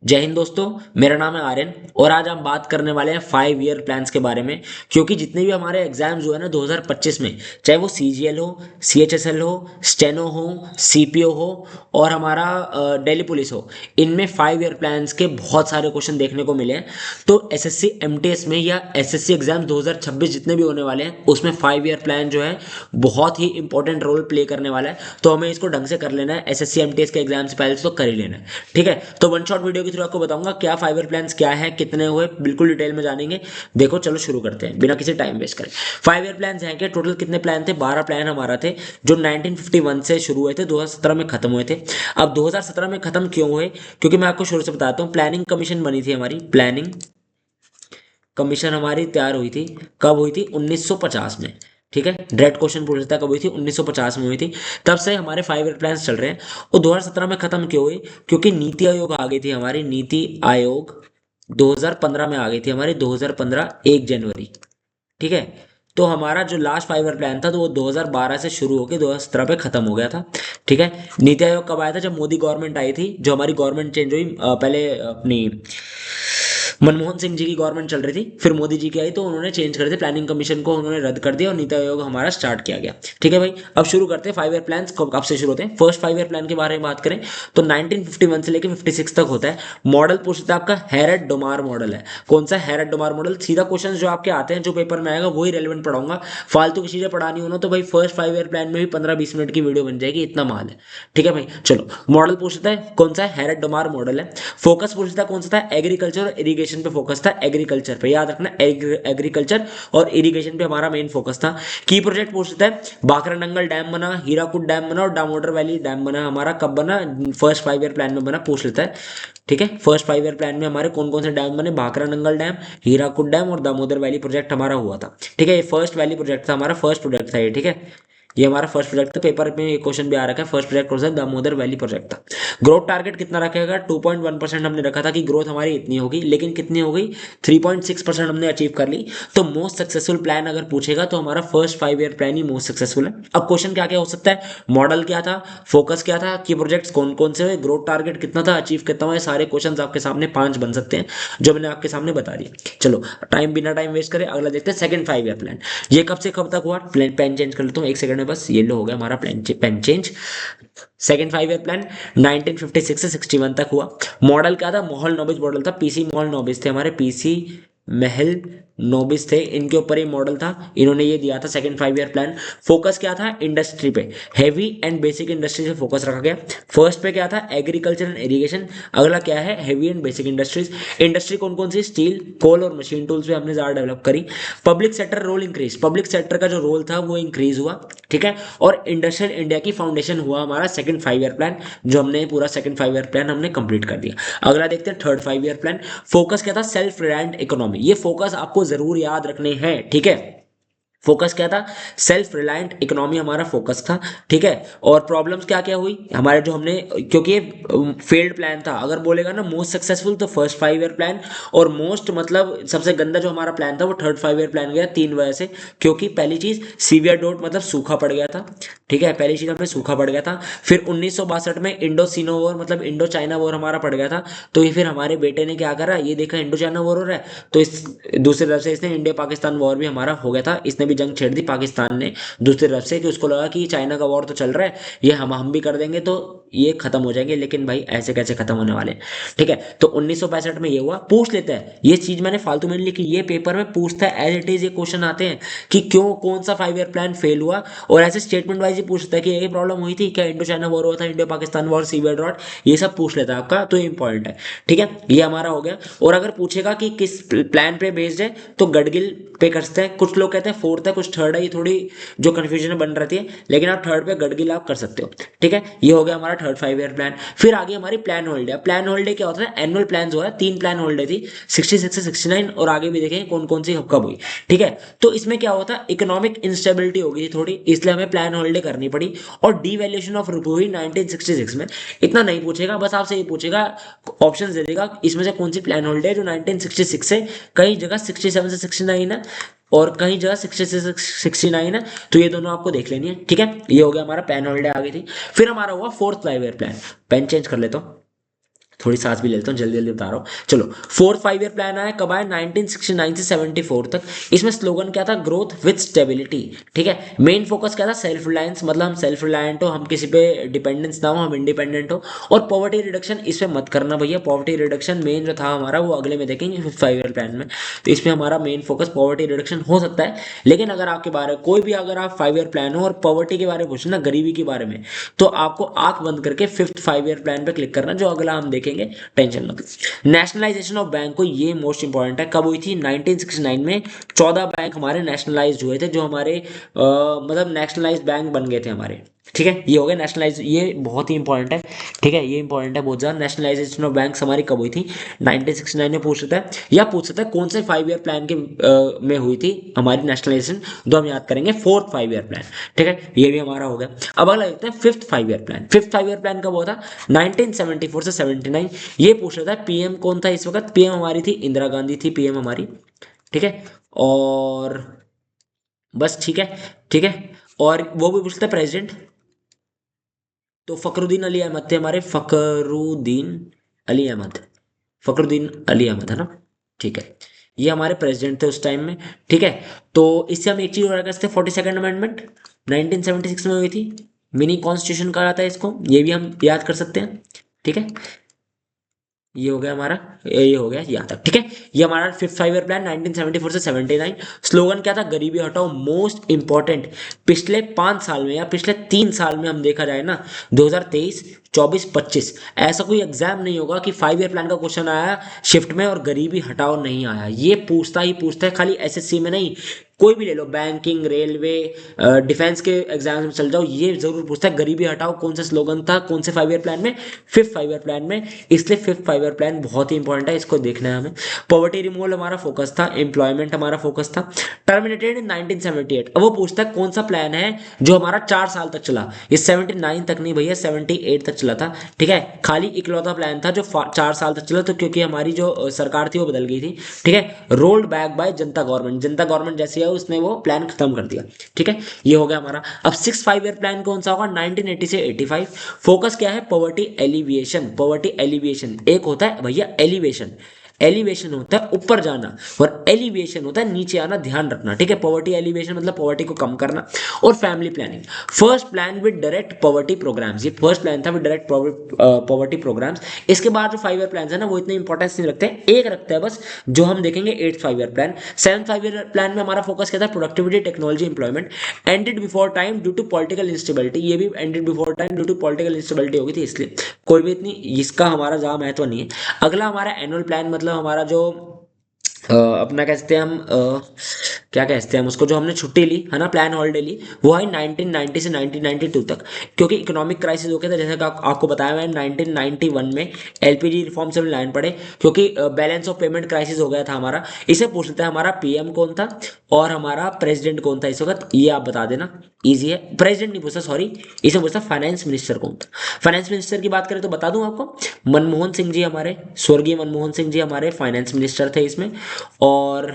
जय हिंद दोस्तों। मेरा नाम है आर्यन और आज हम बात करने वाले हैं 5 ईयर प्लान्स के बारे में। क्योंकि जितने भी हमारे एग्जाम्स हुए ना 2025 में, चाहे वो सीजीएल हो, सीएचएसएल हो, स्टेनो हो, सीपीओ हो और हमारा दिल्ली पुलिस हो, इनमें 5 ईयर प्लान्स के बहुत सारे क्वेश्चन देखने को मिले हैं। तो एसएससी एमटीएस में या एसएससी एग्जाम 2026 जितने भी होने वाले हैं उसमें 5 ईयर प्लान जो है बहुत ही इंपॉर्टेंट रोल प्ले करने वाला है। तो हमें इसको ढंग से कर लेना है, एसएससी एमटीएस के एग्जाम से पहले तो कर ही लेना है। ठीक है, तो वन शॉट वीडियो के थ्रू आपको बताऊंगा क्या 5 ईयर प्लान्स क्या है, कितने हुए, बिल्कुल डिटेल में जानेंगे। देखो चलो शुरू करते हैं बिना किसी टाइम वेस्ट करें। 5 ईयर प्लान्स हैं कि टोटल कितने प्लान थे? 12 प्लान हमारा थे जो 1951 से शुरू हुए थे, 2017 में खत्म हुए थे। अब 2017 में खत्म क्यों हुए? क्योंकि मैं आपको शुरू से बताता हूँ, प्लानिंग कमीशन बनी थी हमारी। प्लानिंग कमीशन हमारी तैयार हुई थी, कब हुई थी? 1950 में। ठीक है, डायरेक्ट क्वेश्चन पूछ लेता है कब हुई थी? 1950 में हुई थी। तब से हमारे 5 ईयर प्लान्स चल रहे हैं। और 2017 में खत्म क्यों हुई? क्योंकि नीति आयोग आ गई थी हमारी। नीति आयोग 2015 में आ गई थी हमारी, 2015 1 जनवरी। ठीक है, तो हमारा जो लास्ट 5 ईयर प्लान था तो वो 2012 से शुरू होकर 2017 पे खत्म हो गया था। ठीक है, नीति आयोग कब आया था? जब मोदी गवर्नमेंट आई थी, जो हमारी गवर्नमेंट चेंज हुई, पहले अपनी मनमोहन सिंह जी की गवर्नमेंट चल रही थी, फिर मोदी जी की आई तो उन्होंने चेंज कर दिया, प्लानिंग कमीशन को उन्होंने रद्द कर दिया और नीति आयोग हमारा स्टार्ट किया गया। ठीक है भाई, अब शुरू करते हैं 5 ईयर प्लान कब से शुरू होते हैं। फर्स्ट 5 ईयर प्लान के बारे में बात करें तो 1951 से लेकर 56 तक होता है। मॉडल पूछता है आपका हैरेट डोमार मॉडल है। कौन सा? Harrett Domar model. सीधा क्वेश्चन जो आपके आते हैं, जो पेपर में आएगा वही रेलिवेंट पढ़ाऊंगा। फालतू की चीजें पढ़ानी हो ना तो भाई फर्स्ट 5 ईयर प्लान में भी 15-20 मिनट की वीडियो बन जाएगी, इतना माल है। ठीक है भाई, चलो मॉडल पूछता है कौन सा है? हैरेट डोमार मॉडल है। फोकस पूछता है कौन सा था? एग्रीकल्चर और इरिगेशन पे फोकस था। एग्रीकल्चर पे याद रखना, एग्रीकल्चर और इरिगेशन पे हमारा मेन फोकस था। की प्रोजेक्ट पूछता है बाखरानंगल डैम बना, हीराकुद डैम बना और दामोदर वैली डैम बना, हमारा कब बना? फर्स्ट 5 ईयर प्लान में बना, पूछ लेता है। ठीक है, फर्स्ट 5 ईयर प्लान में हमारे कौन कौन से डैम बने? भाखरानंगल डैम, हीराकुद डैम और दामोदर वैली प्रोजेक्ट हमारा हुआ था। ठीक है, ये फर्स्ट वैली प्रोजेक्ट था हमारा, फर्स्ट प्रोजेक्ट था ये। ठीक है, ये हमारा फर्स्ट प्रोजेक्ट था। पेपर में ये क्वेश्चन भी आ रखा है, फर्स्ट प्रोजेक्ट कौन सा? दामोदर वैली प्रोजेक्ट था। ग्रोथ टारगेट कितना रखेगा? 2.1% हमने रखा था कि ग्रोथ हमारी इतनी होगी, लेकिन कितनी हो गई? 3.6% हमने अचीव कर ली। तो मोस्ट सक्सेसफुल प्लान अगर पूछेगा तो हमारा फर्स्ट 5 ईयर प्लान ही मोस्ट सक्सेसफुल है। अब क्वेश्चन क्या क्या हो सकता है? मॉडल क्या था, फोकस क्या था, की प्रोजेक्ट्स कौन कौन से हुए, ग्रोथ टारगेट कितना था, अचीव कितना हुआ, सारे क्वेश्चन आपके सामने 5 बन सकते हैं जो मैंने आपके सामने बता दिया। चलो बिना टाइम वेस्ट करें अगला देखते हैं, सेकंड 5 ईयर प्लान। ये कब से कब तक हुआ? पेन चेंज कर लेता हूँ एक सेकंड में, बस ये लो हो गया हमारा pen change. Second 5 year plan 1956 से 61 तक हुआ। मॉडल क्या था? महल नोबिस मॉडल था। पीसी महल नोबिस थे हमारे, पीसी महल नोबिस थे, इनके ऊपर ये मॉडल था, इन्होंने ये दिया था सेकंड 5 ईयर प्लान। फोकस क्या था? इंडस्ट्री पे, हैवी एंड बेसिक इंडस्ट्री से फोकस रखा गया। फर्स्ट पे क्या था? Agriculture and irrigation. अगला क्या है? Heavy and basic industries. Industry कौन कौन सी? स्टील, कोल और मशीन टूल्स पे हमने ज्यादा डेवलप करी। Public sector role increase, public sector का जो रोल था वो इंक्रीज हुआ। ठीक है, और इंडस्ट्रियल इंडिया की फाउंडेशन हुआ हमारा सेकंड 5 ईयर प्लान, जो हमने पूरा सेकंड 5 ईयर प्लान हमने कंप्लीट कर दिया। अगला देखते हैं थर्ड 5 ईयर प्लान। फोकस क्या था? Self reliant economy. ये फोकस आपको जरूर याद रखने हैं। ठीक है, फोकस क्या था? सेल्फ रिलायंट इकोनॉमी हमारा फोकस था। ठीक है, और प्रॉब्लम्स क्या क्या हुई हमारे जो हमने, क्योंकि ये फेल्ड प्लान था, अगर बोलेगा ना मोस्ट सक्सेसफुल तो फर्स्ट 5 ईयर प्लान, और मोस्ट मतलब सबसे गंदा जो हमारा प्लान था वो थर्ड 5 ईयर प्लान गया, 3 वजह से। क्योंकि पहली चीज सीवियर डोट मतलब सूखा पड़ गया था। ठीक है, पहली चीज हमें सूखा पड़ गया था। फिर 1962 में इंडो सीनो वॉर मतलब इंडो चाइना वॉर हमारा पड़ गया था। तो ये फिर हमारे बेटे ने क्या करा, ये देखा इंडो चाइना वॉर हो रहा है तो इस दूसरी तरफ से इसने इंडिया पाकिस्तान वॉर भी हमारा हो गया था, इसने भी जंग छेड़ दी पाकिस्तान ने दूसरी तरफ से, कि उसको लगा कि चाइना का वॉर तो चल रहा है, ये हम भी कर देंगे तो ये खत्म हो जाएंगे, लेकिन भाई ऐसे कैसे खत्म होने वाले। ठीक है, तो 1965 में ये हुआ। पूछ लेता है, ये चीज मैंने फालतू में नहीं लिखी, ये पेपर में पूछता है एज इट इज, ये क्वेश्चन आते हैं कि क्यों कौन सा 5 ईयर प्लान फेल हुआ, और ऐसे स्टेटमेंट वाइज ही पूछता है कि ये प्रॉब्लम हुई थी क्या, इंडो चाइना वॉर हुआ था, India Pakistan war, severe drought, ये सब पूछ लेता है आपका, तो ये इंपॉर्टेंट है। ठीक है, ये हमारा हो गया। और अगर पूछेगा कि किस प्लान पे बेस्ड है तो गडगिल पे करते हैं। कुछ लोग कहते हैं फोर्थ है, कुछ थर्ड है, ये थोड़ी जो कंफ्यूजन बन रहती है, लेकिन आप थर्ड पे गडगिल आप कर सकते हो। ठीक है, ये हो गया हमारा थर्ड 5 ईयर प्लान। फिर आगे हमारी प्लान होल्डे। प्लान होल्डे क्या होता है? एनुअल प्लान जो है, 3 प्लान होल्डे थी, 66 से 69, और आगे भी देखें कौन कौन सी कब हुई। ठीक है, तो इसमें क्या होता है, इकोनॉमिक इंस्टेबिलिटी हो गई थी थोड़ी, इसलिए हमें प्लान होल्डे करनी पड़ी, और डीवैल्यूएशन ऑफ रुपये हुई 1966 में। इतना नहीं पूछेगा, बस आपसे ये पूछेगा, ऑप्शन दे देगा इसमें से कौन सी प्लान होल्डे है जो 1966 से, कई जगह 67 से 69 है और कहीं जगह 60 से 69 है, तो ये दोनों आपको देख लेनी है। ठीक है, ये हो गया हमारा प्लान होल्डे आ गई थी। फिर हमारा हुआ fourth 5 year plan. Pen change कर लेता हूँ। थोड़ी सांस भी ले लेता हूँ, जल्दी जल्दी बता रहा हूँ। चलो, फोर्थ 5 ईयर प्लान आया कब आया, 1969 से 74 तक। इसमें स्लोगन क्या था, ग्रोथ विद स्टेबिलिटी। ठीक है, मेन फोकस क्या था, सेल्फ रिलायंस, मतलब हम सेल्फ रिलायंट हो, हम किसी पे डिपेंडेंस ना हो, हम इंडिपेंडेंट हो। और पॉवर्टी रिडक्शन इसमें मत करना भैया, पॉवर्टी रिडक्शन मेन जो था हमारा वो अगले में देखेंगे 5 ईयर प्लान में। तो इसमें हमारा मेन फोकस पॉवर्टी रिडक्शन हो सकता है। लेकिन अगर आपके बारे में कोई भी, अगर आप 5 ईयर प्लान हो और पॉवर्टी के बारे में पूछना, गरीबी के बारे में, तो आपको आंख बंद करके फिफ्थ 5 ईयर प्लान पे क्लिक करना, जो अगला हम देखेंगे, टेंशन मत। नेशनलाइजेशन ऑफ बैंक को, ये मोस्ट इंपॉर्टेंट है, कब हुई थी, 1969 में 14 बैंक हमारे नेशनलाइज हुए थे, जो हमारे मतलब नेशनलाइज बैंक बन गए थे हमारे। ठीक है, ये हो गया नेशनलाइज, ये बहुत ही इंपॉर्टेंट है। ठीक है, ये इंपॉर्टेंट है बहुत ज़्यादा। नेशनलाइजेशन ऑफ बैंक्स हमारी कब हुई थी, 1969 में पूछ सकता है, या पूछ सकता है कौन से 5 ईयर प्लान के में हुई थी हमारी नेशनलाइजेशन, तो हम याद करेंगे फोर्थ 5 ईयर प्लान। ठीक है, ये भी हमारा हो गया। अब अगला देखते हैं fifth 5 year plan. Fifth 5 year plan कब हुआ था, 1974 से 79। ये पूछ रहा था पीएम कौन था इस वक्त, पीएम हमारी थी इंदिरा गांधी थी पीएम हमारी। ठीक है, और बस, ठीक है, ठीक है। और वो भी पूछता है प्रेसिडेंट, तो फखरुद्दीन अली अहमद थे हमारे, फखरुद्दीन अली अहमद, फखरुद्दीन अली अहमद है ना। ठीक है, ये हमारे प्रेसिडेंट थे उस टाइम में। ठीक है, तो इससे हम एक चीज और कर सकते हैं, 42nd अमेंडमेंट 1976 में हुई थी, मिनी कॉन्स्टिट्यूशन कहा जाता है इसको, ये भी हम याद कर सकते हैं। ठीक है, ये हो गया हमारा, ये हो गया यहाँ तक। ठीक है, ये हमारा फिफ्थ 5 ईयर प्लान 1974 से 79। स्लोगन क्या था, गरीबी हटाओ। मोस्ट इंपॉर्टेंट, पिछले 5 साल में या पिछले 3 साल में हम देखा जाए ना, 2023, 24, 25, ऐसा कोई एग्जाम नहीं होगा कि 5 ईयर प्लान का क्वेश्चन आया शिफ्ट में और गरीबी हटाओ नहीं आया। ये पूछता ही पूछता है, खाली एसएससी में नहीं, कोई भी ले लो, बैंकिंग, रेलवे, डिफेंस के एग्जाम में चल जाओ, ये जरूर पूछता है गरीबी हटाओ कौन सा स्लोगन था, कौन से 5 ईयर प्लान में, फिफ्थ 5 ईयर प्लान में। इसलिए फिफ्थ 5 ईयर प्लान बहुत ही इंपॉर्टेंट है, इसको देखना है हमें। पॉवर्टी रिमूवल हमारा फोकस था, एम्प्लॉयमेंट हमारा फोकस था। Terminated in 1978। अब वो पूछता है कौन सा प्लान है जो हमारा 4 साल तक चला, ये 79 तक नहीं भैया, 78 तक चला था। ठीक है, खाली इकलौता प्लान था जो 4 साल तक चला, तो क्योंकि हमारी जो सरकार थी वो बदल गई थी। ठीक है, rolled back by Janata government, Janata government जैसी है उसने वो प्लान खत्म कर दिया। ठीक है, ये हो गया हमारा। अब सिक्स 5 ईयर प्लान कौन सा होगा, 1980 से 85। फोकस क्या है, पॉवर्टी एलिविएशन। पॉवर्टी एलिविएशन, एक होता है भैया एलिवेशन, एलिवेशन होता है ऊपर जाना, और एलिवेशन होता है नीचे आना, ध्यान रखना। ठीक है, पॉवर्टी एलिवेशन मतलब पॉवर्टी को कम करना। और family planning, first plan with direct poverty programmes, ये फर्स्ट प्लान था विद डायरेक्ट पॉवर्टी प्रोग्राम्स। इसके बाद जो 5 ईयर प्लान है ना, वो इतने इंपॉर्टेंस नहीं रखते हैं, एक रखता है बस, जो हम देखेंगे 8th 5 year plan. 7th 5 year plan में हमारा फोकस क्या था, productivity, technology, employment. Ended before time due to political instability, ये भी ended before time due to political instability होगी थी, इसलिए कोई भी इतनी इसका हमारा ज्यादा महत्व नहीं है। अगला हमारा एनुअल प्लान, मतलब हमारा जो अपना कह सकते हैं हम, क्या कहते हैं हम उसको, जो हमने छुट्टी ली है ना, प्लान हॉलिडे ली, वो है 1990 से 1992 तक। क्योंकि इकोनॉमिक क्राइसिस हो गया था, जैसे कि आपको बताया मैंने, 1991 में एलपीजी रिफॉर्म से लाइन पड़े, क्योंकि बैलेंस ऑफ पेमेंट क्राइसिस हो गया था हमारा। इसे पूछ लेते हैं हमारा पीएम कौन था और हमारा प्रेसिडेंट कौन था इस वक्त, ये आप बता देना, इजी है। प्रेसिडेंट नहीं पूछता, सॉरी, इसे पूछता फाइनेंस मिनिस्टर कौन था। फाइनेंस मिनिस्टर की बात करें तो बता दूं आपको, मनमोहन सिंह जी हमारे, स्वर्गीय मनमोहन सिंह जी हमारे फाइनेंस मिनिस्टर थे इसमें। और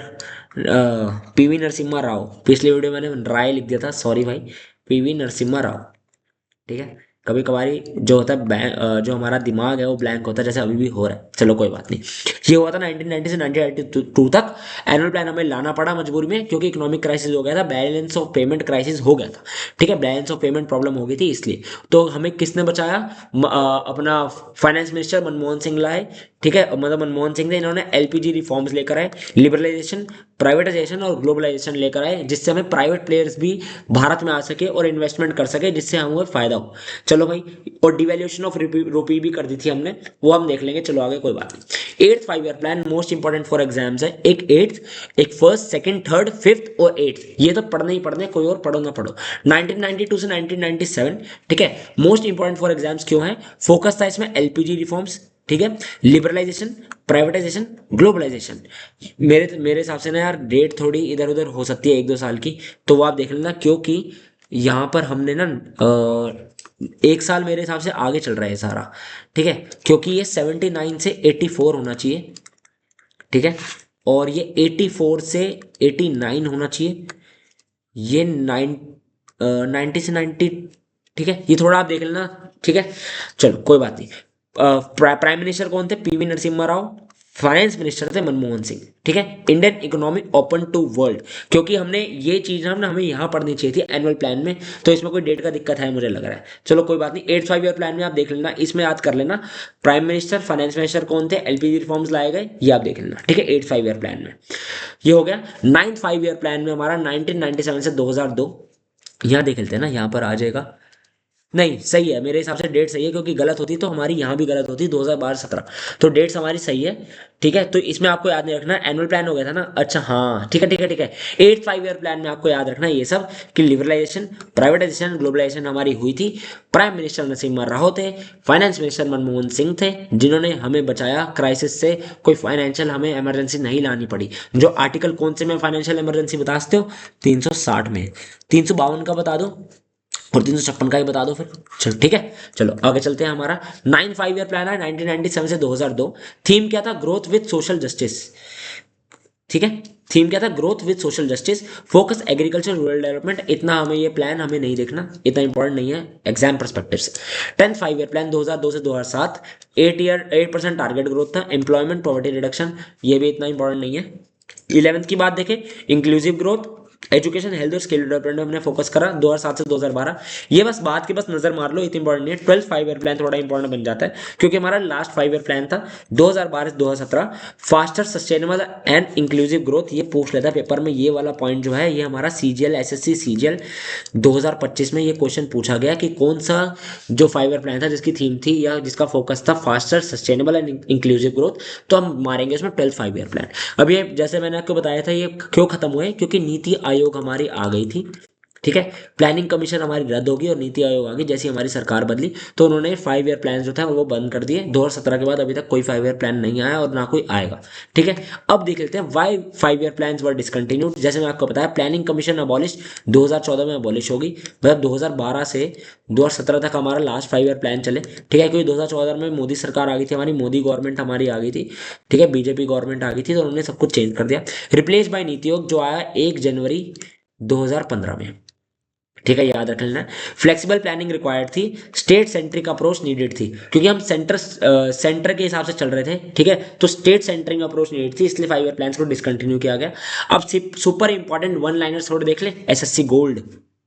पीवी नरसिम्हा राव, पिछले वीडियो में मैंने राय लिख दिया था, सॉरी भाई, पीवी नरसिम्हा राव। ठीक है, कभी कभारी जो होता है जो हमारा दिमाग है वो ब्लैंक होता है, जैसे अभी भी हो रहा है, चलो कोई बात नहीं। ये हुआ था 1990 से 1992 तक। एनुअल प्लान हमें लाना पड़ा मजबूरी में, क्योंकि इकोनॉमिक क्राइसिस हो गया था, बैलेंस ऑफ पेमेंट क्राइसिस हो गया था। ठीक है, बैलेंस ऑफ पेमेंट प्रॉब्लम हो गई थी, इसलिए तो हमें किसने बचाया, अपना फाइनेंस मिनिस्टर मनमोहन सिंह लाए। ठीक है, मतलब मनमोहन सिंह ने, इन्होंने एलपीजी रिफॉर्म्स लेकर आए, लिबरलाइजेशन, प्राइवेटाइजेशन और ग्लोबलाइजेशन लेकर आए, जिससे हमें प्राइवेट प्लेयर्स भी भारत में आ सके और इन्वेस्टमेंट कर सके, जिससे हमें फायदा हो। चलो भाई, और डिवैल्यूएशन ऑफ रुपी भी कर दी थी हमने, वो हम देख लेंगे, चलो आगे कोई बात नहीं। 8th 5 year plan most important for exams है, एक 8th, एक फर्स्ट, सेकंड, थर्ड, फिफ्थ और 8th, ये तो पढ़ने ही पढ़ने, कोई और पढ़ो ना पढ़ो। 1992 से 1997। ठीक है, मोस्ट इंपॉर्टेंट फॉर एग्जाम्स क्यों है, फोकस था इसमें एलपीजी रिफॉर्म्स, ठीक है, लिबरलाइजेशन, प्राइवेटाइजेशन, ग्लोबलाइजेशन। मेरे हिसाब से ना यार, डेट थोड़ी इधर उधर हो सकती है 1-2 साल की, तो वो आप देख लेना, क्योंकि यहाँ पर हमने ना एक साल मेरे हिसाब से आगे चल रहा है सारा। ठीक है, क्योंकि ये 79 से 84 होना चाहिए। ठीक है, और ये 84 से 89 होना चाहिए, ये 90 से 90। ठीक है, ये थोड़ा आप देख लेना। ठीक है, चलो कोई बात नहीं। प्राइम मिनिस्टर कौन थे? PV Narasimha Rao. Finance minister थे मनमोहन सिंह। ठीक है, Indian economy open to world, क्योंकि हमने ये चीज ना हमें यहाँ पढ़नी चाहिए थी एनुअल प्लान में, तो इसमें कोई डेट का दिक्कत है मुझे लग रहा है। चलो कोई बात नहीं, 8 5 ईयर प्लान में आप देख लेना, इसमें याद कर लेना प्राइम मिनिस्टर फाइनेंस मिनिस्टर कौन थे, एलपीजी रिफॉर्म्स लाए गए, ये आप देख लेना। ठीक है, 8 5 ईयर प्लान में ये हो गया। 9th 5 ईयर प्लान में हमारा 1997 से 2002, यहाँ देख लेते हैं ना, यहाँ पर आ जाएगा। नहीं सही है, मेरे हिसाब से डेट सही है, क्योंकि गलत होती तो हमारी यहाँ भी गलत होती, 2012-17, तो डेट्स हमारी सही है। ठीक है, तो इसमें आपको याद नहीं रखना एनुअल प्लान हो गया था ना, अच्छा हाँ ठीक है ठीक है ठीक है। 8 5 ईयर प्लान में आपको याद रखना ये सब कि लिबरलाइजेशन, प्राइवेटाइजेशन, ग्लोबलाइजेशन हमारी हुई थी। प्राइम मिनिस्टर नरसिम्हा राव थे, फाइनेंस मिनिस्टर मनमोहन सिंह थे, जिन्होंने हमें बचाया क्राइसिस से, कोई फाइनेंशियल हमें इमरजेंसी नहीं लानी पड़ी। जो आर्टिकल कौन से में फाइनेंशियल इमरजेंसी बता सकते हो? 360 में, 352 का बता दो और 356 का ही बता दो फिर। चलो ठीक है, चलो आगे चलते हैं। हमारा 9 5 ईयर प्लान है 1997 से 2002। थीम क्या था? Growth with social justice. ठीक है, थीम क्या था? Growth with social justice, focus agriculture rural development. इतना हमें ये प्लान हमें नहीं देखना, इतना इंपॉर्टेंट नहीं है एग्जाम परस्पेक्टिव से। 10th 5 ईयर प्लान 2002 से 2007, 8% टारगेट ग्रोथ था। एम्प्लॉयमेंट पॉवर्टी रिडक्शन, ये भी इतना इंपॉर्टेंट नहीं है। 11th की बात देखें, इंक्लूसिव ग्रोथ, एजुकेशन, हेल्थ और स्किल डेवलपमेंट में हमने फोकस करा 2007 से 2012। ये बस बात की बस नजर मार लो, इतनी इंपॉर्टेंट नहीं है। 12th 5 ईयर प्लान थोड़ा इंपॉर्टेंट बन जाता है, क्योंकि हमारा लास्ट 5 ईयर प्लान था 2012 से 2017, faster sustainable and inclusive growth. ये पूछ लेता है पेपर में, ये वाला पॉइंट जो है ये हमारा सीजीएल एसएससी सीजीएल 2025 में ये क्वेश्चन पूछा गया कि कौन सा जो 5 ईयर प्लान था जिसकी थीम थी या जिसका फोकस था faster sustainable and inclusive growth, तो हम मारेंगे उसमें 12th 5 ईयर प्लान। अब ये जैसे मैंने आपको बताया था ये क्यों खत्म हुए, क्योंकि नीति आयोग हमारी आ गई थी। ठीक है, प्लानिंग कमीशन हमारी रद्द होगी और नीति आयोग आ गई, जैसी हमारी सरकार बदली तो उन्होंने 5 ईयर प्लान जो था वो बंद कर दिए। 2017 के बाद अभी तक कोई 5 ईयर प्लान नहीं आया और ना कोई आएगा। ठीक है, अब देख लेते हैं वाई 5 ईयर प्लान वर डिसकंटिन्यूड। जैसे मैं आपको बताया प्लानिंग कमीशन अबॉलिश 2014 में अबॉलिश होगी, मतलब 2012 से 2017 तक हमारा लास्ट 5 ईयर प्लान चले। ठीक है, क्योंकि 2014 में मोदी सरकार आ गई थी, हमारी मोदी गवर्नमेंट हमारी आ गई थी। ठीक है, बीजेपी गवर्नमेंट आ गई थी, तो उन्होंने सब कुछ चेंज कर दिया। रिप्लेस बाय नीति आयोग जो आया 1 जनवरी 2015 में। ठीक है, याद रख लेना। फ्लेक्सिबल प्लानिंग रिक्वायर्ड थी, स्टेट सेंट्रिक अप्रोच नीडेड थी, क्योंकि हम सेंटर के हिसाब से चल रहे थे। ठीक है, तो स्टेट सेंटरिंग अप्रोच नीडेड थी, इसलिए 5 ईयर प्लान को डिसकंटिन्यू किया गया। अब सुपर इंपॉर्टेंट वन लाइनर्स थोड़े देख ले, एसएससी गोल्ड,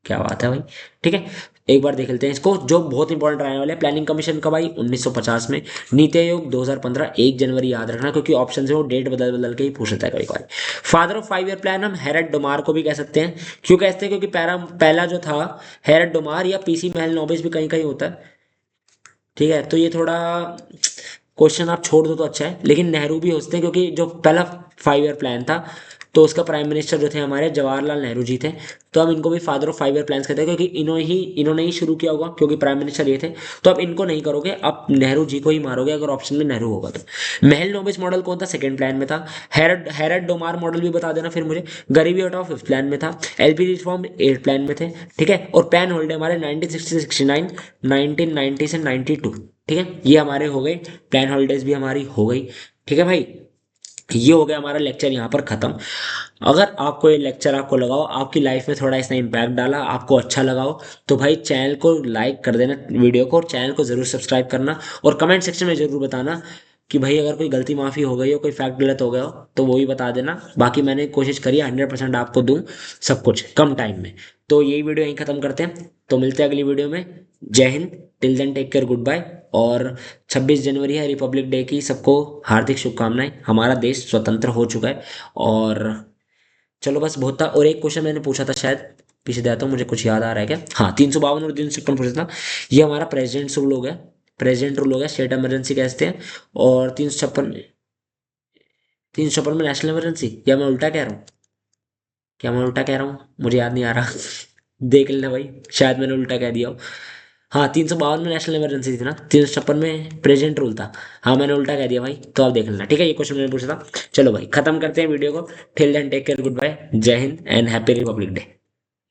क्या बात है भाई। ठीक है, एक बार देख लेते हैं इसको, जो बहुत इंपॉर्टेंट रहने वाले हैं। प्लानिंग कमीशन कब आई? 1950 में। नीति आयोग 2015, 1 जनवरी याद रखना, क्योंकि ऑप्शन से वो डेट बदल बदल के ही पूछ लेता है कभी कभार। फादर ऑफ 5 ईयर प्लान हम हेरेड डोमार को भी कह सकते हैं। क्यों कहते हैं? क्योंकि पहला जो था हेरेड डोमार या पीसी महल नोबिस भी कहीं कहीं होता है। ठीक है, तो ये थोड़ा क्वेश्चन आप छोड़ दो तो अच्छा है, लेकिन नेहरू भी हो सकते हैं, क्योंकि जो पहला 5 ईयर प्लान था तो उसका प्राइम मिनिस्टर जो थे हमारे जवाहरलाल नेहरू जी थे, तो हम इनको भी फादर ऑफ 5 ईयर प्लान्स कहते हैं, क्योंकि इन्होंने ही शुरू किया होगा, क्योंकि प्राइम मिनिस्टर ये थे। तो अब इनको नहीं करोगे, अब नेहरू जी को ही मारोगे अगर ऑप्शन में नेहरू होगा तो। महल नोबिस मॉडल कौन था? सेकंड प्लान में था। हेरड डोमार मॉडल भी बता देना फिर मुझे। गरीबी हटाओ 5th प्लान में था। एलपीजी रिफॉर्म 8th प्लान में थे। ठीक है, और पैन होल्डे हमारे 1960 से 69, 1990 से 92। ठीक है, ये हमारे हो गए, प्लान हॉलिडेज भी हमारी हो गई। ठीक है भाई, ये हो गया हमारा लेक्चर यहाँ पर खत्म। अगर आपको ये लेक्चर आपको लगाओ आपकी लाइफ में थोड़ा इसने इम्पैक्ट डाला, आपको अच्छा लगाओ, तो भाई चैनल को लाइक कर देना वीडियो को, और चैनल को ज़रूर सब्सक्राइब करना, और कमेंट सेक्शन में ज़रूर बताना कि भाई अगर कोई गलती माफ़ी हो गई हो, कोई फैक्ट गलत हो गया हो तो वो भी बता देना। बाकी मैंने कोशिश करी है 100% आपको दूँ सब कुछ कम टाइम में। तो यही वीडियो यहीं ख़त्म करते हैं, तो मिलते हैं अगली वीडियो में। जय हिंद, till then take care, good bye. और 26 जनवरी है, रिपब्लिक डे की सबको हार्दिक शुभकामनाएं। हमारा देश स्वतंत्र हो चुका है। और चलो बस बहुत था, और एक क्वेश्चन मैंने पूछा था शायद, पीछे जाता हूँ, मुझे कुछ याद आ रहा है क्या? हाँ, 352 और 356 पूछा था। ये हमारा प्रेसिडेंट रूल हो गया, प्रेसिडेंट रूल हो गया, स्टेट इमरजेंसी कहते हैं। और 356 में नेशनल इमरजेंसी, या मैं उल्टा कह रहा हूँ? क्या मैं उल्टा कह रहा हूँ? मुझे याद नहीं आ रहा। देख लेना भाई, शायद मैंने उल्टा कह दिया हो। हाँ, 352 में नेशनल इमरजेंसी थी ना, 356 में प्रेजेंट रूल था। हाँ, मैंने उल्टा कह दिया भाई, तो आप देख लेना। ठीक है, ये क्वेश्चन मैंने पूछा था। चलो भाई खत्म करते हैं वीडियो को। Till then take care, good bye, जय Hind and happy republic day.